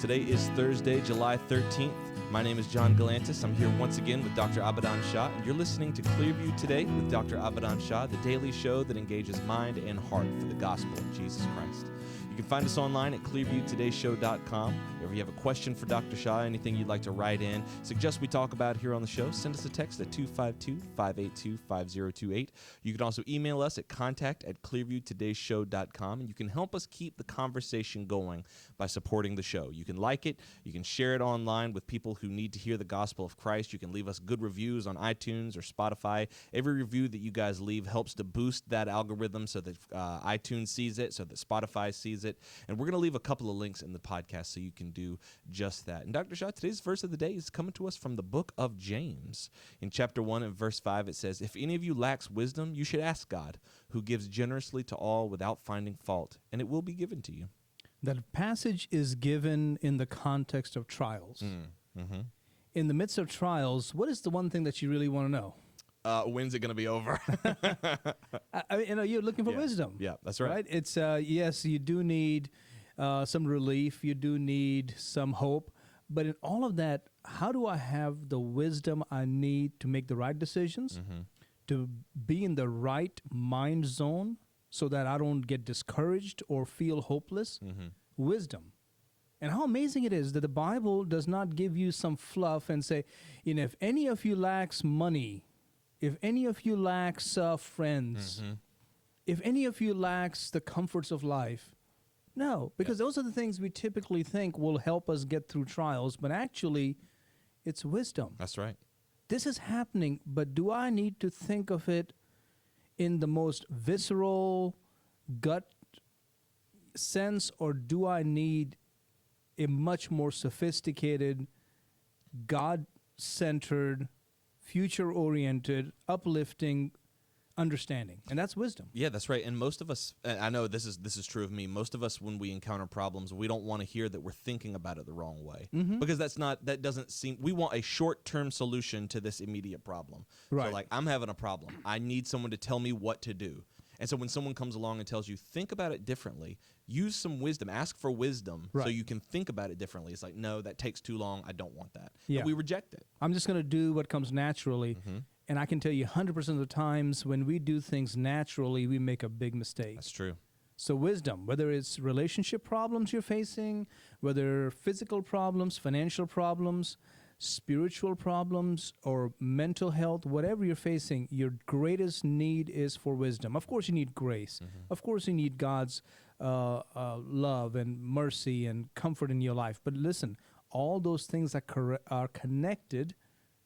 Today is Thursday, July 13th. My name is John Galantis. I'm here once again with Dr. Abadan Shah, and you're listening to Clearview Today with Dr. Abadan Shah, the daily show that engages mind and heart for the gospel of Jesus Christ. You can find us online at clearviewtodayshow.com. If you have a question for Dr. Shah, anything you'd like to write in, suggest we talk about here on the show, send us a text at 252-582-5028. You can also email us at contact@clearviewtodayshow.com, and you can help us keep the conversation going by supporting the show. You can like it, you can share it online with people who need to hear the gospel of Christ. You can leave us good reviews on iTunes or Spotify. Every review that you guys leave helps to boost that algorithm so that iTunes sees it, so that Spotify sees it. And we're going to leave a couple of links in the podcast so you can do just that. And Dr. Shah, today's verse of the day is coming to us from the book of James. In chapter 1 and verse 5, it says, "If any of you lacks wisdom, you should ask God, who gives generously to all without finding fault, and it will be given to you." That passage is given in the context of trials. In the midst of trials, what is the one thing that you really want to know? When's it going to be over? You're looking for wisdom. Yeah, that's right. It's yes, you do need some relief. You do need some hope. But in all of that, how do I have the wisdom I need to make the right decisions, to be in the right mind zone so that I don't get discouraged or feel hopeless? Wisdom. And how amazing it is that the Bible does not give you some fluff and say, if any of you lacks money, if any of you lacks friends, if any of you lacks the comforts of life. No, because those are the things we typically think will help us get through trials, but actually it's wisdom. That's right. This is happening, but do I need to think of it in the most visceral gut sense, or do I need a much more sophisticated, God-centered, future-oriented, uplifting understanding? And that's wisdom. Yeah, that's right. And most of us, I know this is true of me, most of us, when we encounter problems, we don't want to hear that we're thinking about it the wrong way. Because that doesn't seem, we want a short-term solution to this immediate problem. Right. So like, I'm having a problem. I need someone to tell me what to do. And so when someone comes along and tells you, think about it differently, use some wisdom, ask for wisdom so you can think about it differently. It's like, no, that takes too long. I don't want that. Yeah. And we reject it. I'm just going to do what comes naturally. And I can tell you 100% of the times when we do things naturally, we make a big mistake. That's true. So wisdom, whether it's relationship problems you're facing, whether physical problems, financial problems, spiritual problems, or mental health, whatever you're facing, your greatest need is for wisdom. Of course, you need grace. Of course, you need God's love and mercy and comfort in your life. But listen, all those things are connected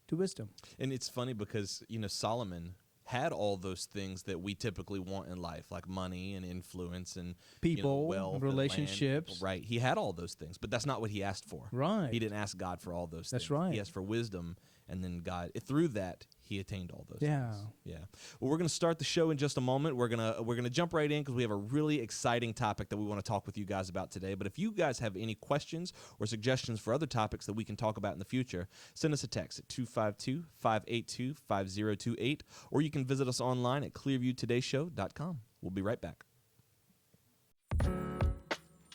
to wisdom. And it's funny because, Solomon had all those things that we typically want in life, like money and influence and people, wealth, relationships. And land. Right. He had all those things, but that's not what he asked for. Right. He didn't ask God for all those things. That's right. He asked for wisdom, and then God, through that, he attained all those Yeah. things. Yeah. Well, we're going to start the show in just a moment. We're gonna jump right in because we have a really exciting topic that we want to talk with you guys about today. But if you guys have any questions or suggestions for other topics that we can talk about in the future, send us a text at 252-582-5028, or you can visit us online at clearviewtodayshow.com. We'll be right back.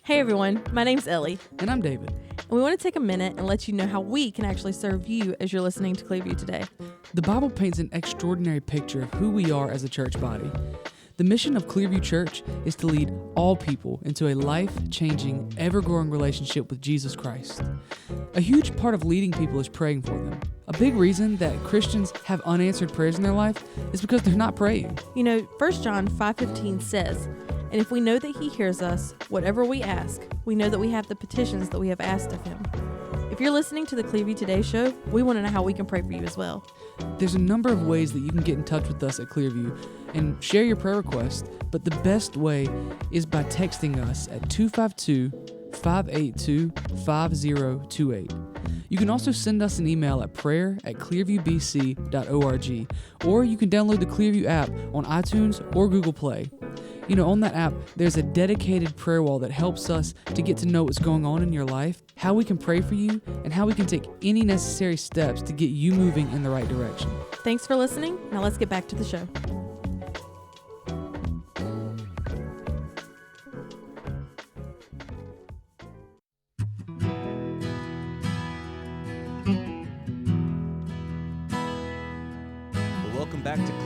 Hey everyone, my name's Ellie. And I'm David. And we want to take a minute and let you know how we can actually serve you as you're listening to Clearview Today. The Bible paints an extraordinary picture of who we are as a church body. The mission of Clearview Church is to lead all people into a life-changing, ever-growing relationship with Jesus Christ. A huge part of leading people is praying for them. A big reason that Christians have unanswered prayers in their life is because they're not praying. 1 John 5:15 says, "And if we know that he hears us, whatever we ask, we know that we have the petitions that we have asked of him." If you're listening to the Clearview Today show, we want to know how we can pray for you as well. There's a number of ways that you can get in touch with us at Clearview and share your prayer requests, but the best way is by texting us at 252-582-5028. You can also send us an email at prayer@clearviewbc.org, or you can download the Clearview app on iTunes or Google Play. On that app, there's a dedicated prayer wall that helps us to get to know what's going on in your life, how we can pray for you, and how we can take any necessary steps to get you moving in the right direction. Thanks for listening. Now let's get back to the show.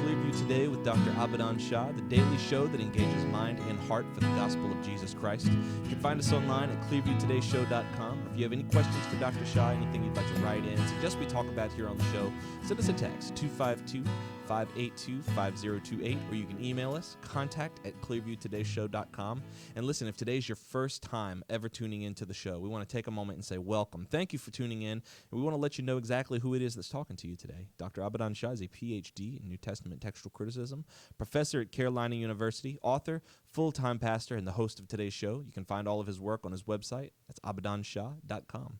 Clearview Today with Dr. Abadan Shah, the daily show that engages mind and heart for the gospel of Jesus Christ. You can find us online at clearviewtodayshow.com. If you have any questions for Dr. Shah, anything you'd like to write in, suggest we talk about here on the show, send us a text, 252-582-5028, or you can email us, contact@clearviewtodayshow.com. And listen, if today's your first time ever tuning into the show, we want to take a moment and say welcome. Thank you for tuning in, and we want to let you know exactly who it is that's talking to you today. Dr. Abadan Shah is a PhD in New Testament textual criticism, professor at Carolina University, author, full-time pastor, and the host of today's show. You can find all of his work on his website. That's abadanshah.com.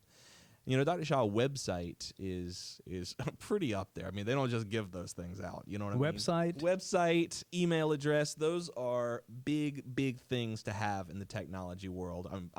You know, Dr. Shah's website is pretty up there. I mean, they don't just give those things out. You know what I mean? Website, email address, those are big, big things to have in the technology world. I'm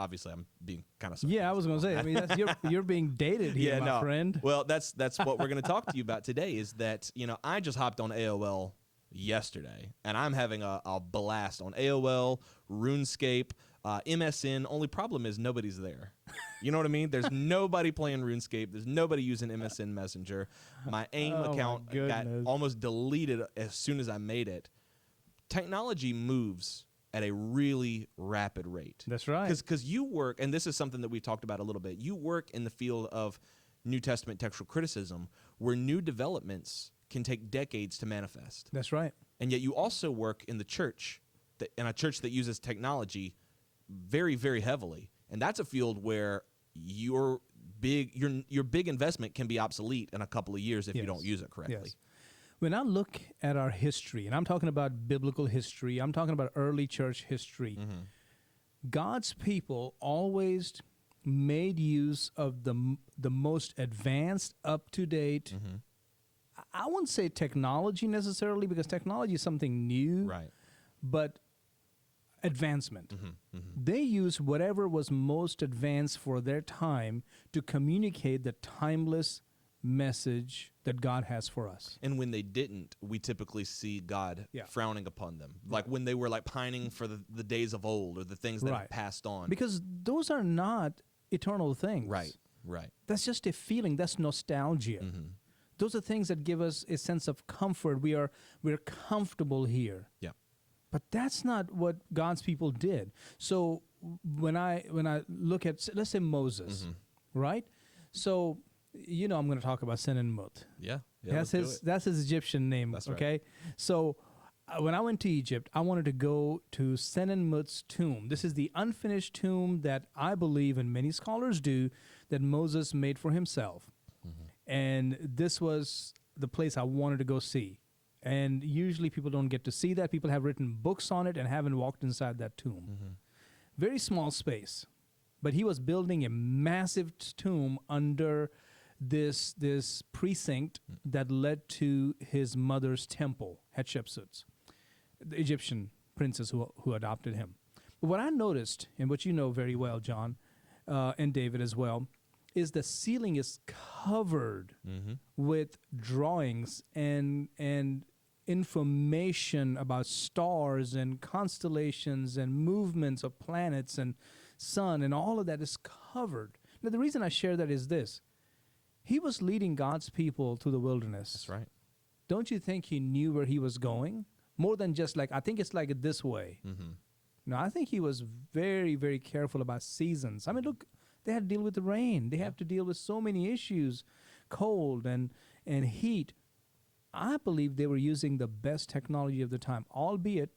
being kind of I was going to say, I mean, you're being dated here, my friend. Well, that's what we're going to talk to you about today is that, you know, I just hopped on AOL yesterday, and I'm having a blast on AOL, RuneScape, MSN. Only problem is nobody's there. You know what I mean? There's nobody playing RuneScape. There's nobody using MSN Messenger. My AIM account got almost deleted as soon as I made it. Technology moves at a really rapid rate. That's right. Because you work, and this is something that we've talked about a little bit, you work in the field of New Testament textual criticism where new developments can take decades to manifest. That's right. And yet you also work in the church, in a church that uses technology very, very heavily. And that's a field where your big investment can be obsolete in a couple of years if you don't use it correctly. Yes. When I look at our history, and I'm talking about biblical history, I'm talking about early church history, God's people always made use of the most advanced, up-to-date, I wouldn't say technology necessarily, because technology is something new, right? But advancement. They used whatever was most advanced for their time to communicate the timeless message that God has for us. And when they didn't, we typically see God frowning upon them. Like when they were like pining for the days of old or the things that have passed on. Because those are not eternal things. Right. That's just a feeling. That's nostalgia. Those are things that give us a sense of comfort. We're comfortable here. Yeah. But that's not what God's people did. So when I look at, let's say Moses, right? So, you know, I'm going to talk about Senenmut. Yeah. That's his Egyptian name. That's okay. Right. So when I went to Egypt, I wanted to go to Senenmut's tomb. This is the unfinished tomb that I believe, and many scholars do, that Moses made for himself. And this was the place I wanted to go see. And usually people don't get to see that. People have written books on it and haven't walked inside that tomb. Very small space. But he was building a massive tomb under this precinct that led to his mother's temple, Hatshepsut, the Egyptian princess who adopted him. But what I noticed, and what you know very well, John, and David as well, is the ceiling is covered with drawings and information about stars and constellations and movements of planets and sun, and all of that is covered. Now, the reason I share that is this. He was leading God's people to the wilderness. That's right. Don't you think he knew where he was going? More than just like, I think it's like this way. No, I think he was very, very careful about seasons. I mean, look, they had to deal with the rain. They have to deal with so many issues, cold and heat. I believe they were using the best technology of the time, albeit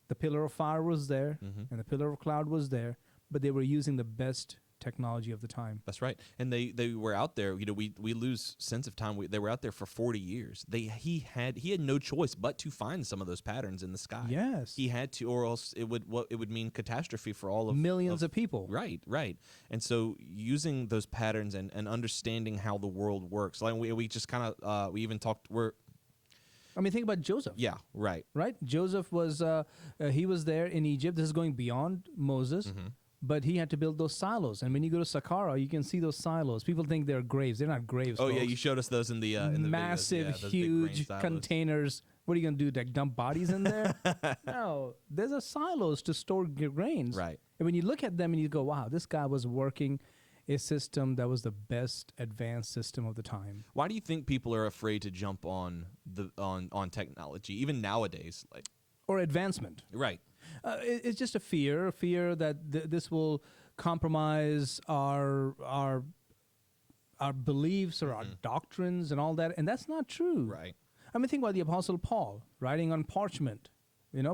the pillar of fire was there and the pillar of cloud was there, but they were using the best technology of the time. That's right. And they were out there, you know, we lose sense of time. They were out there for 40 years. He had no choice but to find some of those patterns in the sky. Yes. He had to, or else it would mean catastrophe for all of millions of people. Right. And so using those patterns and understanding how the world works. Like we just kind of we even talked think about Joseph. Yeah, right. Right? Joseph was he was there in Egypt. This is going beyond Moses. But he had to build those silos. And when you go to Saqqara, you can see those silos. People think they're graves. They're not graves, Oh, folks. yeah, you showed us those in the massive, videos. huge containers. What are you going to do, like dump bodies in there? No, there's a silos to store your grains. Right. And when you look at them and you go, wow, this guy was working a system that was the best advanced system of the time. Why do you think people are afraid to jump on on technology, even nowadays? Like, Or advancement. right. It's just a fear that this will compromise our beliefs or our doctrines and all that, and that's not true. Right. I mean, think about the Apostle Paul writing on parchment.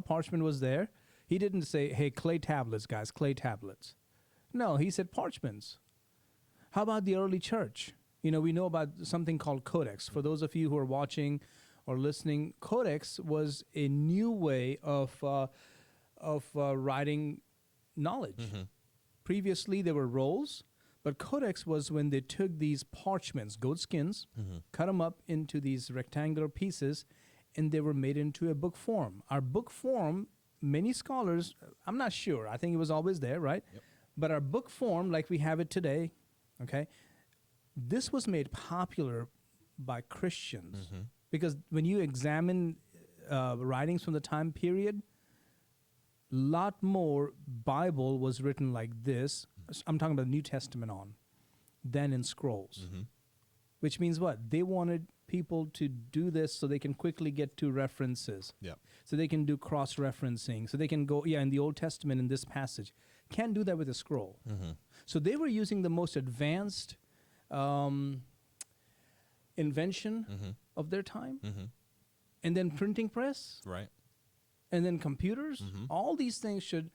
Parchment was there. He didn't say, "Hey, clay tablets, guys, clay tablets." No, he said parchments. How about the early church? We know about something called codex. For those of you who are watching or listening, codex was a new way of writing knowledge. Previously, there were rolls, but codex was when they took these parchments, goat skins, cut them up into these rectangular pieces, and they were made into a book form. Our book form, many scholars, I'm not sure, I think it was always there, right? Yep. But our book form, like we have it today, okay, this was made popular by Christians. Because when you examine writings from the time period, lot more Bible was written like this. I'm talking about the New Testament than in scrolls. Which means what? They wanted people to do this so they can quickly get to references. Yep. So they can do cross-referencing. So they can go, in the Old Testament in this passage. Can't do that with a scroll. So they were using the most advanced invention of their time. And then printing press. Right. And then computers. All these things should...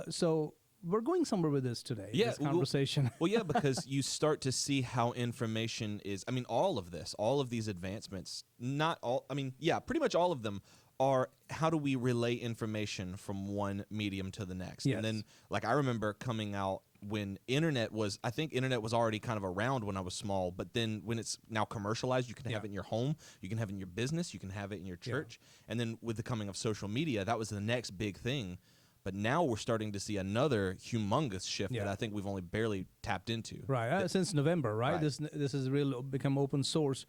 so we're going somewhere with this today, this conversation. Well, yeah, because you start to see how information is... I mean, all of these advancements, not all... I mean, yeah, pretty much all of them are how do we relay information from one medium to the next. Yes. And then, like, I remember coming out when I think internet was already kind of around when I was small, but then when it's now commercialized, you can have it in your home, you can have it in your business, you can have it in your church. And then with the coming of social media, that was the next big thing. But now we're starting to see another humongous shift that I think we've only barely tapped into. Right, since November, right? Right. This has really become open source.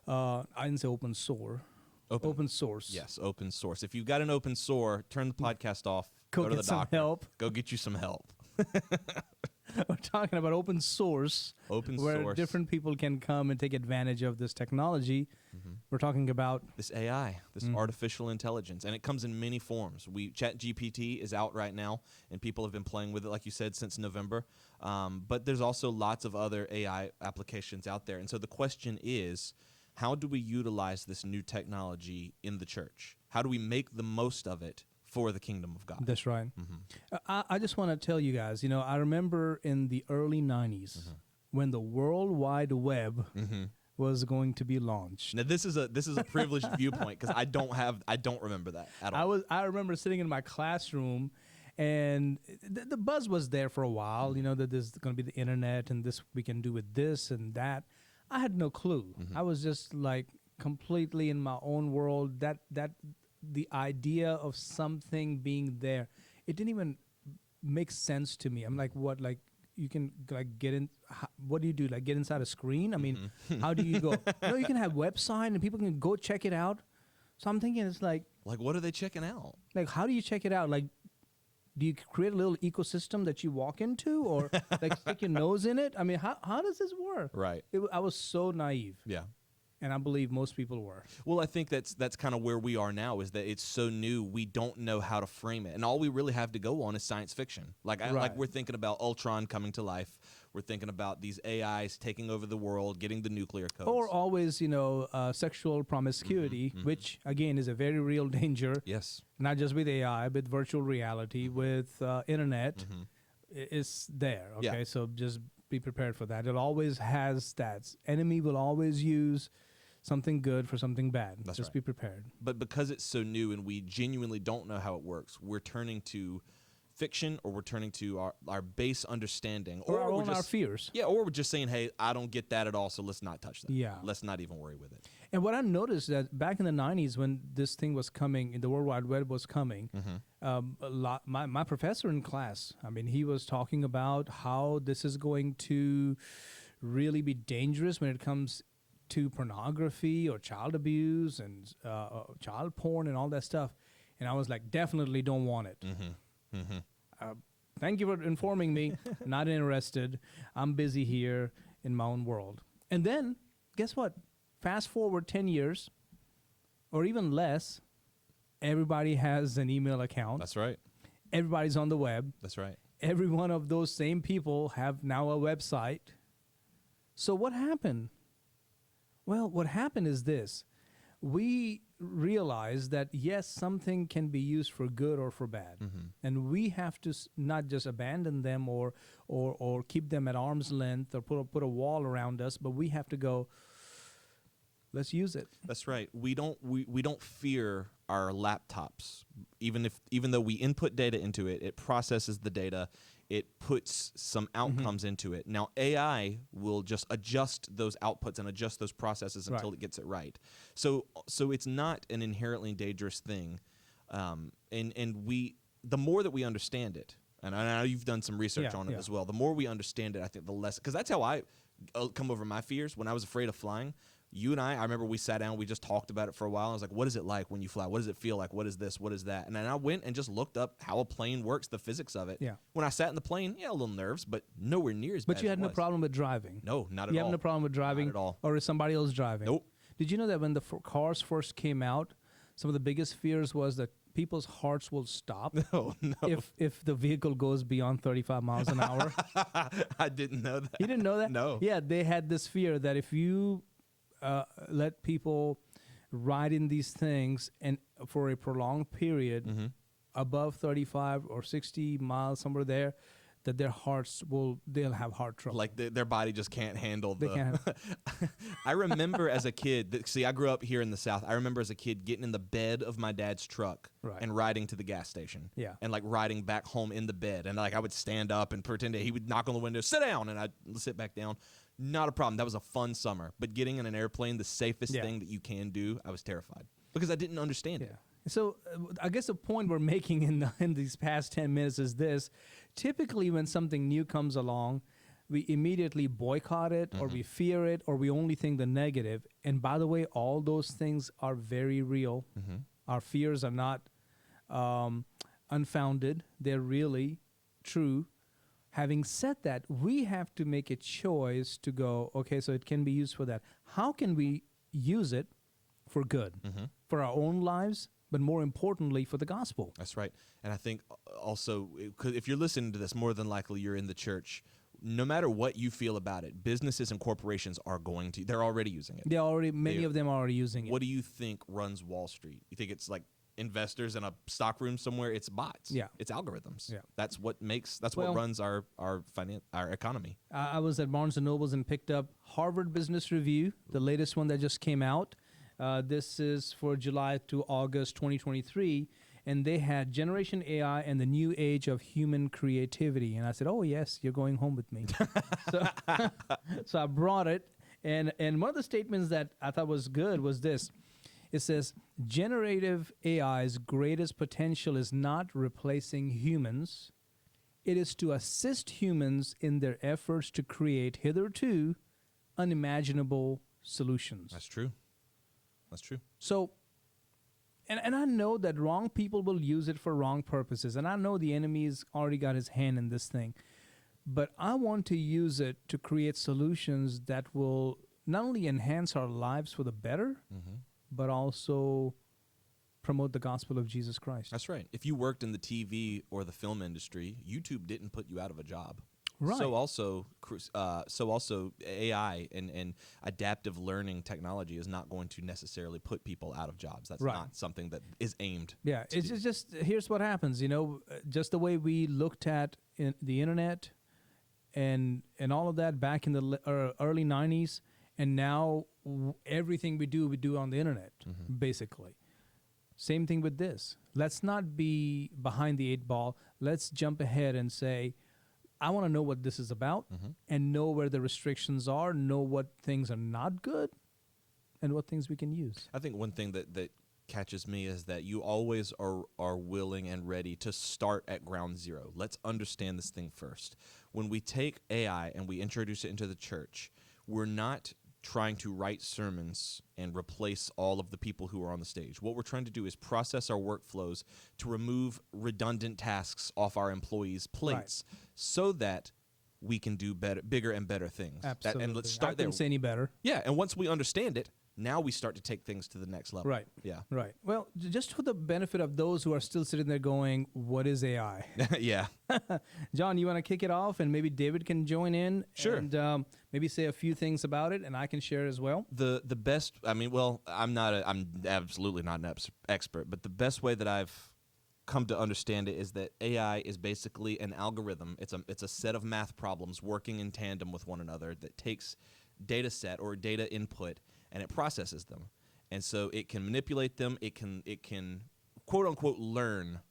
I didn't say open source. Open source. Yes, open source. If you've got an open sore, turn the podcast off. Go to get the some doctor. help. Go get you some help. We're talking about open source. Open where source. different people can come and take advantage of this technology. We're talking about... This AI, this artificial intelligence, and it comes in many forms. ChatGPT is out right now, and people have been playing with it, like you said, since November. But there's also lots of other AI applications out there. And so the question is, how do we utilize this new technology in the church? How do we make the most of it for the kingdom of God? That's right. I just want to tell you guys, I remember in the early 90s when the World Wide Web was going to be launched. Now this is a privileged viewpoint because I don't remember that at all. I remember sitting in my classroom, and the buzz was there for a while, that there's going to be the internet and this we can do with this and that. I had no clue. I was just like completely in my own world. That the idea of something being there, it didn't even make sense to me. I'm like, what? Like you can like get in? What do you do? Like get inside a screen? I mean, how do you go? You can have website and people can go check it out. So I'm thinking it's like what are they checking out? Like how do you check it out? Like do you create a little ecosystem that you walk into, or like stick your nose in it? I mean, how does this work? Right. I was so naive. Yeah. And I believe most people were. Well, I think that's kind of where we are now, is that it's so new, we don't know how to frame it. And all we really have to go on is science fiction. Like we're thinking about Ultron coming to life. We're thinking about these AIs taking over the world, getting the nuclear codes. Or always, sexual promiscuity, which, again, is a very real danger. Yes. Not just with AI, with virtual reality, with internet. It's there, okay? Yeah. So just be prepared for that. It always has stats. Enemy will always use something good for something bad. That's just right. be prepared. But because it's so new and we genuinely don't know how it works, we're turning to fiction, or we're turning to our base understanding, Or our fears. Yeah, or we're just saying, hey, I don't get that at all, so let's not touch that. Yeah. Let's not even worry with it. And what I noticed that back in the 90s when this thing was coming, the World Wide Web was coming, my professor in class, I mean, he was talking about how this is going to really be dangerous when it comes to pornography or child abuse and child porn and all that stuff. And I was like, definitely don't want it. Thank you for informing me. Not interested. I'm busy here in my own world. And then, guess what? Fast forward 10 years or even less, everybody has an email account. That's right. Everybody's on the web. That's right. Every one of those same people have now a website. So what happened? Well, what happened is this. We realized that, yes, something can be used for good or for bad. And we have to not just abandon them or keep them at arm's length or put a wall around us, but we have to go, let's use it. That's right. We don't fear our laptops. Even though we input data into it, it processes the data, it puts some outcomes into it. Now AI will just adjust those outputs and adjust those processes until it gets it right. So it's not an inherently dangerous thing. And the more that we understand it, and I know you've done some research on it as well, the more we understand it, I think the less, because that's how I come over my fears. When I was afraid of flying, you and I remember we sat down, we just talked about it for a while. I was like, what is it like when you fly? What does it feel like? What is this? What is that? And then I went and just looked up how a plane works, the physics of it. Yeah. When I sat in the plane, a little nerves, but nowhere near as bad. But you had no problem with driving. No, not at all. You have no problem with driving? Not at all. Or is somebody else driving? Nope. Did you know that when the cars first came out, some of the biggest fears was that people's hearts will stop No. if the vehicle goes beyond 35 miles an hour? I didn't know that. You didn't know that? No. Yeah, they had this fear that if you let people ride in these things and for a prolonged period above 35 or 60 miles, somewhere there, that their hearts they'll have heart trouble. Like their body just can't handle They can't. I remember as a kid, I grew up here in the South. I remember as a kid getting in the bed of my dad's truck and riding to the gas station. Yeah. And like riding back home in the bed. And like I would stand up and pretend that he would knock on the window, sit down, and I'd sit back down. Not a problem. That was a fun summer. But getting in an airplane, the safest thing that you can do, I was terrified because I didn't understand it. So I guess the point we're making in these past 10 minutes is this. Typically when something new comes along, we immediately boycott it or we fear it or we only think the negative. And by the way, all those things are very real. Our fears are not unfounded. They're really true. Having said that, we have to make a choice to go, okay, so it can be used for that. How can we use it for good, for our own lives, but more importantly, for the gospel? That's right. And I think also, if you're listening to this, more than likely you're in the church. No matter what you feel about it, businesses and corporations are they're already using it. Many of them are already using it. What do you think runs Wall Street? You think it's like investors in a stock room somewhere? It's bots. Yeah. It's algorithms. Yeah. That's what runs our economy. I was at Barnes & Noble's and picked up Harvard Business Review, the latest one that just came out. This is for July to August 2023. And they had Generation AI and the New Age of Human Creativity. And I said, oh, yes, you're going home with me. So I brought it. And one of the statements that I thought was good was this. It says, generative AI's greatest potential is not replacing humans. It is to assist humans in their efforts to create hitherto unimaginable solutions. That's true. That's true. So, and I know that wrong people will use it for wrong purposes. And I know the enemy's already got his hand in this thing. But I want to use it to create solutions that will not only enhance our lives for the better, but also promote the gospel of Jesus Christ. That's right. If you worked in the TV or the film industry, YouTube didn't put you out of a job. Right. So also AI and adaptive learning technology is not going to necessarily put people out of jobs. That's not something that is aimed. Yeah, it's just here's what happens. Just the way we looked at the internet and all of that back in the early 90s, and now everything we do on the internet, basically. Same thing with this. Let's not be behind the 8 ball. Let's jump ahead and say, I want to know what this is about and know where the restrictions are, know what things are not good and what things we can use. I think one thing that catches me is that you always are willing and ready to start at ground zero. Let's understand this thing first. When we take AI and we introduce it into the church, we're not trying to write sermons and replace all of the people who are on the stage. What we're trying to do is process our workflows to remove redundant tasks off our employees' plates so that we can do better, bigger and better things. Absolutely. And let's start I there. couldn't say any better. Yeah, and once we understand it, now we start to take things to the next level. Right. Yeah. Right. Well, just for the benefit of those who are still sitting there going, what is AI? Yeah. John, you want to kick it off, and maybe David can join in? Sure. And maybe say a few things about it, and I can share as well. The best, I mean, well, I'm absolutely not an expert, but the best way that I've come to understand it is that AI is basically an algorithm. It's a set of math problems working in tandem with one another that takes data set or data input and it processes them. And so it can manipulate them. It can quote unquote learn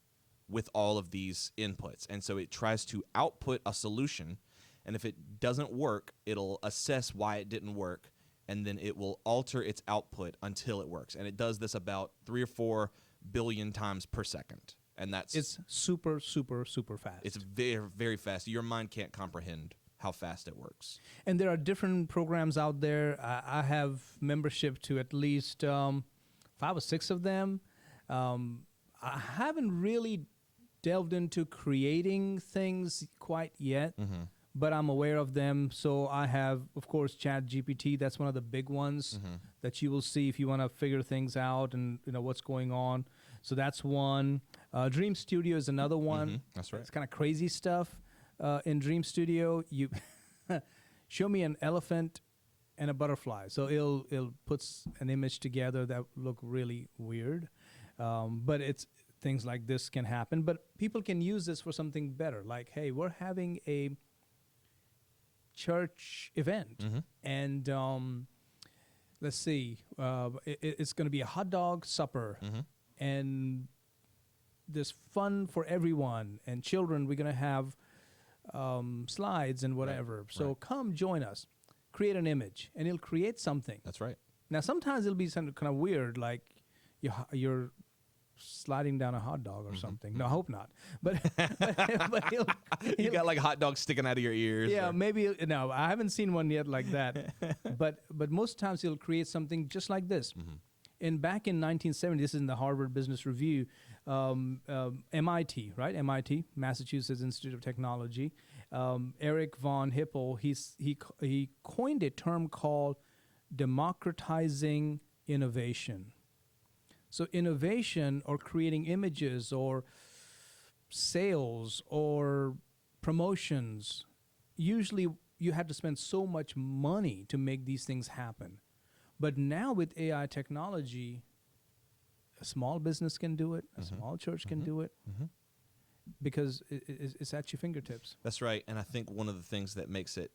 with all of these inputs. And so it tries to output a solution, and if it doesn't work, it'll assess why it didn't work, and then it will alter its output until it works. And it does this about 3 or 4 billion times per second. And It's super, super, super fast. it's very, very fast. Your mind can't comprehend how fast it works. And there are different programs out there. I have membership to at least 5 or 6 of them. I haven't really delved into creating things quite yet, but I'm aware of them. So I have, of course, ChatGPT. That's one of the big ones that you will see if you want to figure things out and what's going on. So that's one. Dream Studio is another one. That's right. It's kind of crazy stuff. In Dream Studio, you show me an elephant and a butterfly. So it'll put an image together that look really weird. But it's things like this can happen. But people can use this for something better. Like, hey, we're having a church event, and let's see, it's going to be a hot dog supper, and there's fun for everyone. And children, we're going to have slides and whatever. So come join us. Create an image, and it'll create something. That's right. Now, sometimes it'll be something kind of weird, like you're sliding down a hot dog or something. No, I hope not. But You got like hot dogs sticking out of your ears. yeah, or- maybe. No, I haven't seen one yet like that. but most times he'll create something just like this. And back in 1970, this is in the Harvard Business Review, MIT, right? MIT, Massachusetts Institute of Technology. Eric von Hippel, he coined a term called democratizing innovation. So innovation, or creating images or sales or promotions, usually you have to spend so much money to make these things happen. But now with AI technology, a small business can do it, a small church can do it, because it's at your fingertips. That's right. And I think one of the things that makes it,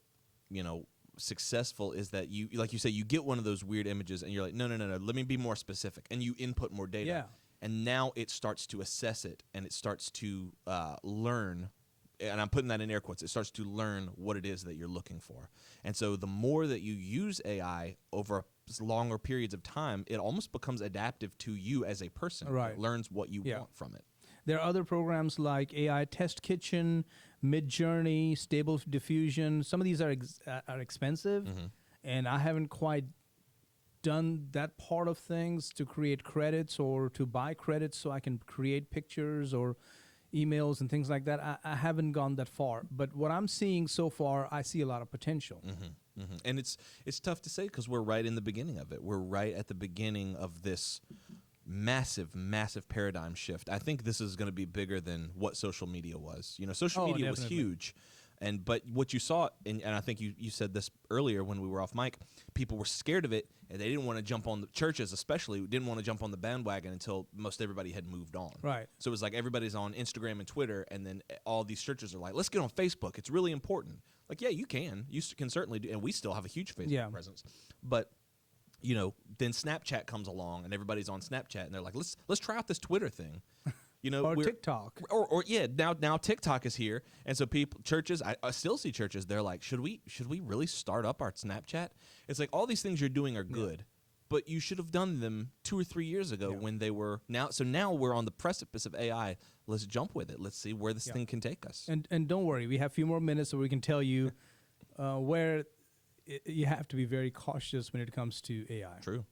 successful is that you, like you say, you get one of those weird images and you're like, no, let me be more specific. And you input more data. Yeah. And now it starts to assess it, and it starts to learn, and I'm putting that in air quotes, it starts to learn what it is that you're looking for. And so the more that you use AI over longer periods of time, it almost becomes adaptive to you as a person. Right. It learns what you want from it. There are other programs like AI Test Kitchen, Midjourney, Stable Diffusion. Some of these are expensive, and I haven't quite done that part of things to create credits or to buy credits so I can create pictures or emails and things like that. I haven't gone that far. But what I'm seeing so far, I see a lot of potential. And it's tough to say because we're right in the beginning of it. We're right at the beginning of this massive paradigm shift. I think this is going to be bigger than what social media was. Social media was huge. But what you saw, and I think you said this earlier when we were off mic, people were scared of it, and they didn't want to jump on, the churches especially, didn't want to jump on the bandwagon until most everybody had moved on. Right. So it was like everybody's on Instagram and Twitter, and then all these churches are like, let's get on Facebook. It's really important. Like, yeah, you can. You can certainly do, and we still have a huge Facebook presence. But then Snapchat comes along, and everybody's on Snapchat, and they're like, let's try out this Twitter thing. Or TikTok. Now TikTok is here, and so churches, I still see churches, they're like, should we really start up our Snapchat? It's like all these things you're doing are good, but you should have done them 2 or 3 years ago when they were now. So now we're on the precipice of AI. Let's jump with it. Let's see where this thing can take us. And don't worry, we have a few more minutes so we can tell you where you have to be very cautious when it comes to AI. True.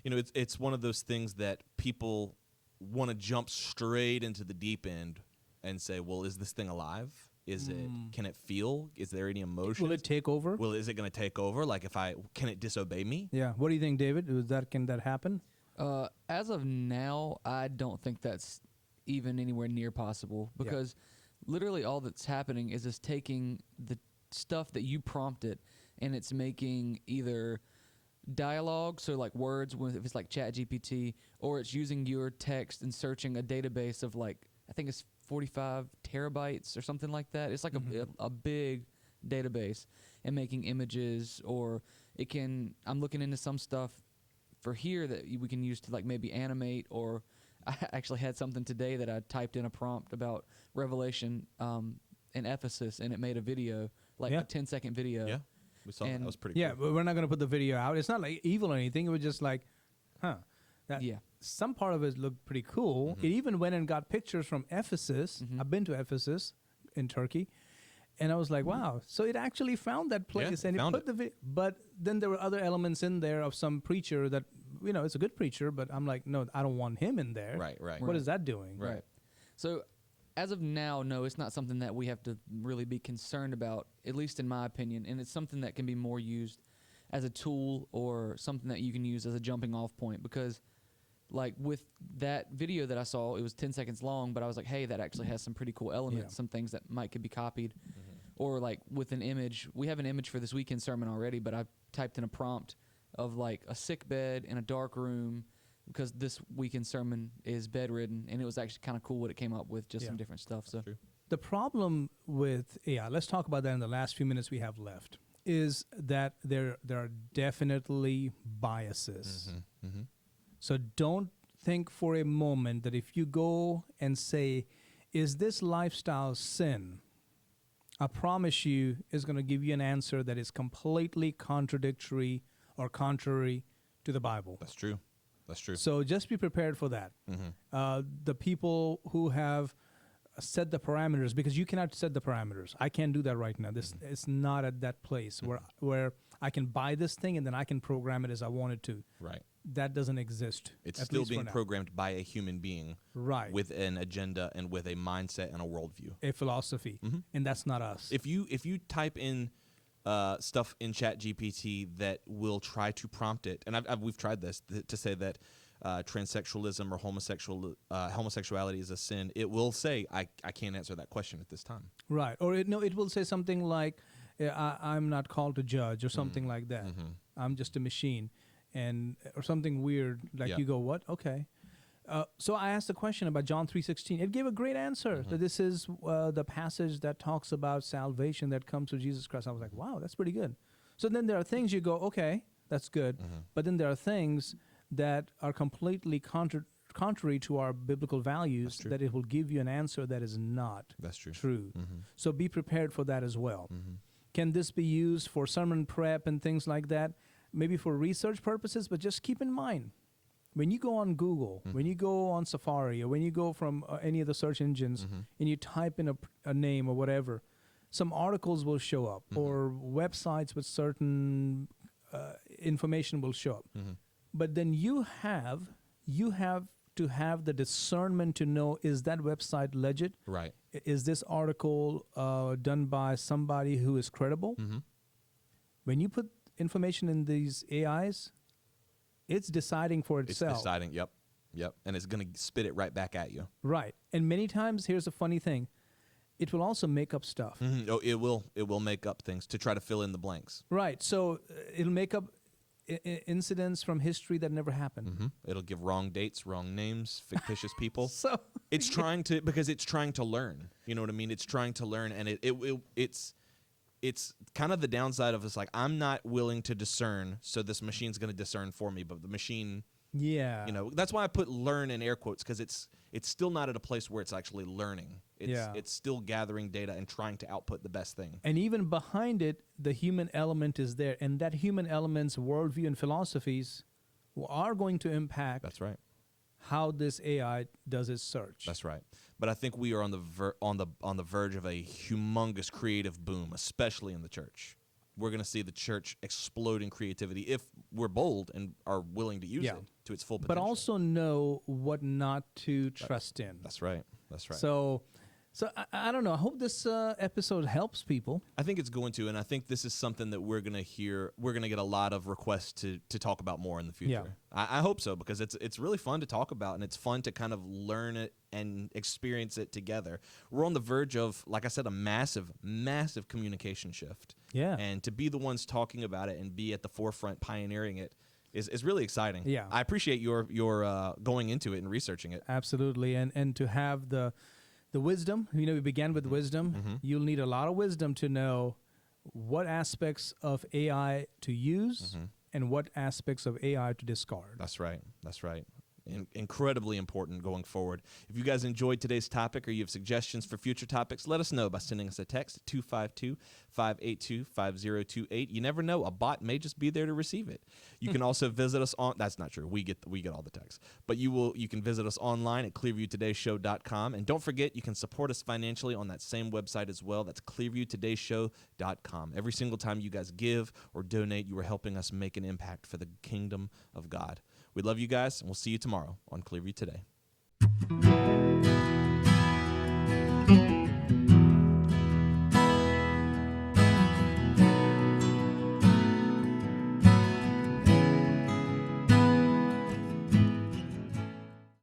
You know, it's one of those things that people want to jump straight into the deep end and say, well, is this thing alive? Can it feel? Is there any emotion? Will it take over? Is it going to take over? Like, can it disobey me? Yeah. What do you think, David? Can that happen? As of now, I don't think that's even anywhere near possible, because literally all that's happening is it's taking the stuff that you prompted and it's making either dialogue, so like words, if it's like ChatGPT, or it's using your text and searching a database of like, I think it's 45 terabytes or something like that. It's like a big database, and making images, or I'm looking into some stuff for here that we can use to like maybe animate, or I actually had something today that I typed in a prompt about Revelation in Ephesus, and it made a video, like a 10-second video. Yeah, we saw that. That was pretty cool. Yeah, but we're not going to put the video out. It's not like evil or anything. It was just like, some part of it looked pretty cool. It even went and got pictures from Ephesus. I've been to Ephesus in Turkey. And I was like, wow. So it actually found that place, and it put the video. But then there were other elements in there of some preacher that, it's a good preacher, but I'm like, no, I don't want him in there. Right. What is that doing? Right. So as of now, no, it's not something that we have to really be concerned about, at least in my opinion. And it's something that can be more used as a tool, or something that you can use as a jumping off point, because like with that video that I saw, it was 10 seconds long, but I was like, hey, that actually has some pretty cool elements, some things that could be copied. Or like with an image, we have an image for this weekend sermon already, but I typed in a prompt of like a sick bed in a dark room, because this weekend sermon is bedridden, and it was actually kind of cool what it came up with, just some different stuff. So the problem with AI, let's talk about that in the last few minutes we have left, is that there are definitely biases. So don't think for a moment that if you go and say, is this lifestyle sin? I promise you is going to give you an answer that is completely contradictory or contrary to the Bible. That's true. So just be prepared for that. The people who have set the parameters, because you cannot set the parameters. I can't do that right now. It's not at that place where I can buy this thing and then I can program it as I want it to. Right. That doesn't exist. It's still being programmed by a human being, right, with an agenda and with a mindset and a worldview, a philosophy, and that's not us. If you type in stuff in ChatGPT that will try to prompt it, and we've tried this to say that transsexualism or homosexuality is a sin, it will say, I can't answer that question at this time. Right, or it will say something like, I'm not called to judge, or something like that. I'm just a machine. Or something weird, like you go, what? Okay. So I asked a question about John 3:16. It gave a great answer, that this is the passage that talks about salvation that comes through Jesus Christ. I was like, wow, that's pretty good. So then there are things you go, okay, that's good. But then there are things that are completely contrary to our biblical values, that it will give you an answer that is not true. So be prepared for that as well. Can this be used for sermon prep and things like that? Maybe for research purposes, but just keep in mind, when you go on Google, when you go on Safari, or when you go from any of the search engines and you type in a name or whatever, some articles will show up, or websites with certain information will show up. But then you have to have the discernment to know, is that website legit? Right. Is this article done by somebody who is credible? When you put information in these AIs, it's deciding for itself. It's deciding, yep. And it's going to spit it right back at you. Right. And many times, here's a funny thing, it will also make up stuff. Oh, it will make up things to try to fill in the blanks. Right. So it'll make up incidents from history that never happened. It'll give wrong dates, wrong names, fictitious people. So it's trying to, because it's trying to learn. You know what I mean? It's trying to learn, and it's kind of the downside of this, like, I'm not willing to discern, so this machine's going to discern for me, but the machine, that's why I put learn in air quotes, because it's still not at a place where it's actually learning. It's still gathering data and trying to output the best thing. And even behind it, the human element is there, and that human element's worldview and philosophies are going to impact. That's right. How this AI does its search. That's right. But I think we are on the verge of a humongous creative boom, especially in the church. we're going to see the church explode in creativity if we're bold and are willing to use Yeah. it to its full potential. But also know what not to trust in. That's right. That's right. So I don't know. I hope this episode helps people. I think it's going to, and I think this is something that we're going to hear. We're going to get a lot of requests to talk about more in the future. Yeah. I hope so, because it's really fun to talk about, and it's fun to kind of learn it and experience it together. We're on the verge of, like I said, a massive, massive communication shift. Yeah. And to be the ones talking about it and be at the forefront pioneering it is really exciting. Yeah. I appreciate your going into it and researching it. Absolutely. And to have the wisdom, we began with wisdom. Mm-hmm. You'll need a lot of wisdom to know what aspects of AI to use Mm-hmm. and what aspects of AI to discard. That's right. That's right. Incredibly important going forward. If you guys enjoyed today's topic or you have suggestions for future topics, let us know by sending us a text at 252-582-5028. You never know, a bot may just be there to receive it. You can also visit us on, that's not true, we get all the texts, but you can visit us online at clearviewtodayshow.com, and don't forget, you can support us financially on that same website as well. That's clearviewtodayshow.com. Every single time you guys give or donate, you are helping us make an impact for the kingdom of God. We love you guys, and we'll see you tomorrow on Clearview Today.